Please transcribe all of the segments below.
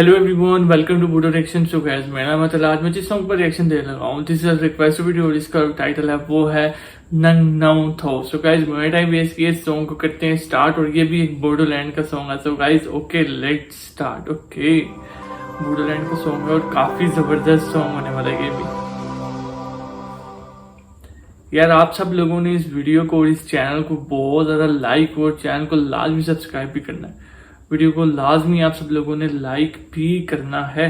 Hello everyone, welcome to Budo reaction. So guys, मेरा नाम है तलाश। मैं जिस सॉन्ग पर रिएक्शन दे रहा हूँ, दिस इज रिक्वेस्ट वीडियो, जिसका टाइटल है वो है नंग नाउ थो। सो गाइस, मेरा टाइम वेस्ट किए इस सॉन्ग को करते हैं स्टार्ट। और ये भी एक बोडोलैंड का सॉन्ग है। So guys, okay let's start. Okay, Bodoland का सॉन्ग है और काफी जबरदस्त सॉन्ग होने वाला है ये भी। यार, आप सब लोगों ने इस वीडियो को और इस चैनल को बहुत ज्यादा लाइक और चैनल को लाजमी सब्सक्राइब भी करना है। वीडियो को लाजमी आप सब लोगों ने लाइक भी करना है।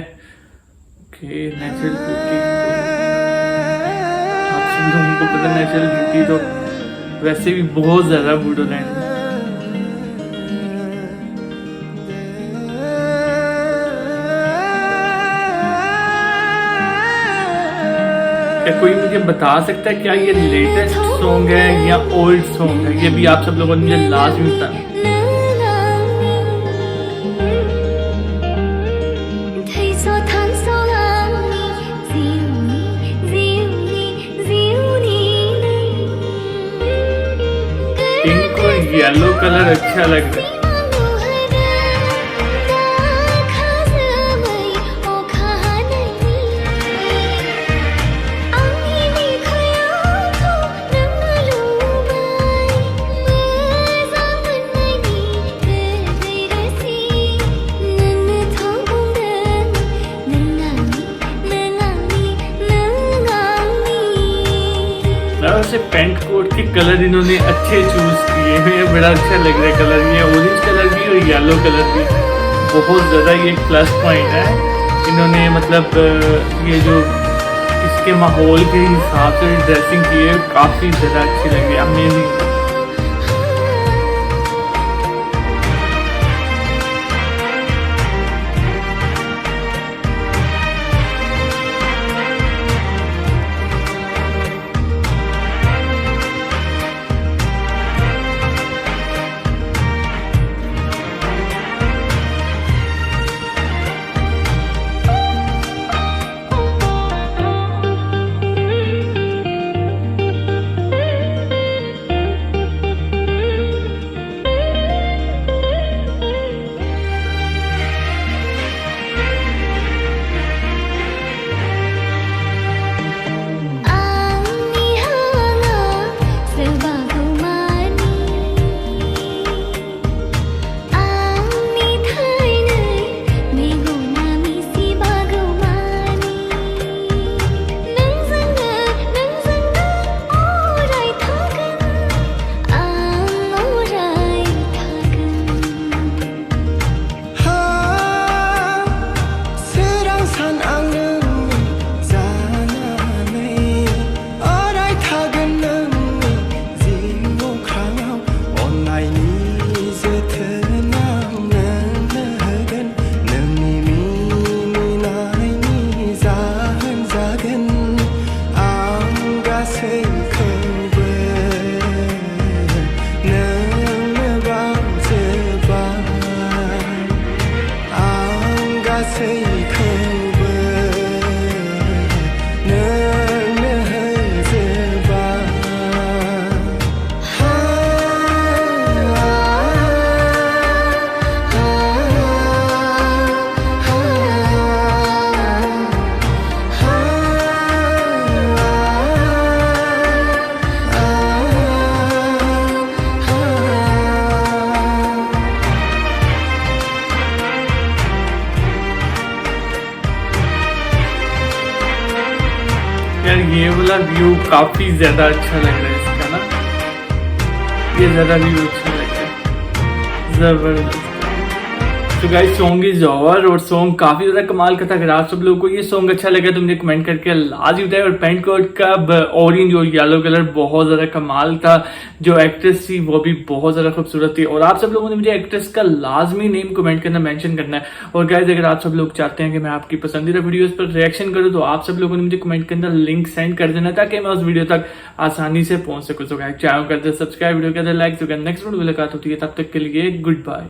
ओके, नेचुरल ब्यूटी, आप सब लोगों को पता नेचुरल ब्यूटी तो वैसे भी बहुत ज्यादा बोडोलैंड में। क्या कोई मुझे बता सकता है क्या ये लेटेस्ट सॉन्ग है या ओल्ड सॉन्ग है? ये भी आप सब लोगों ने मुझे लाजमी बताना। पिंक और येलो कलर अच्छा लग रहा है। वैसे पेंट कोट के कलर इन्होंने अच्छे चूज किए हैं, बड़ा अच्छा लग रहा है कलर। ये ऑरेंज कलर भी और येलो कलर भी बहुत ज्यादा ये प्लस पॉइंट है। इन्होंने मतलब ये जो इसके माहौल के हिसाब से ड्रेसिंग की है, काफी ज्यादा अच्छी लग रही है, अमेजिंग। यार, ये वाला व्यू काफी ज्यादा अच्छा लग रहा है इसका ना। ये ज्यादा व्यू अच्छा लग रहा है, जबरदस्त। तो गाइस, सॉन्ग इज ओवर और सॉन्ग काफी ज्यादा कमाल का था। अगर आप सब लोगों को ये सॉन्ग अच्छा लगा तो मुझे कमेंट करके लाजमी बताएं। और पेंट कोट का ऑरेंज और येलो कलर बहुत ज्यादा कमाल था। जो एक्ट्रेस थी वो भी बहुत ज्यादा खूबसूरत थी। और आप सब लोगों ने मुझे एक्ट्रेस का लाजमी नेम कमेंट करना, मेंशन करना है। और गाइस, अगर आप सब लोग चाहते हैं कि मैं आपकी पसंदीदा वीडियोस पर रिएक्शन करूं तो आप सब लोगों ने मुझे कमेंट के अंदर लिंक सेंड कर देना, ताकि मैं उस वीडियो तक आसानी से पहुंच सकूं। तो गाइस, चैनल कर दे सब्सक्राइब, वीडियो कर दे लाइक। तो नेक्स्ट वीडियो मुलाकात होती है, तब तक के लिए गुड बाय।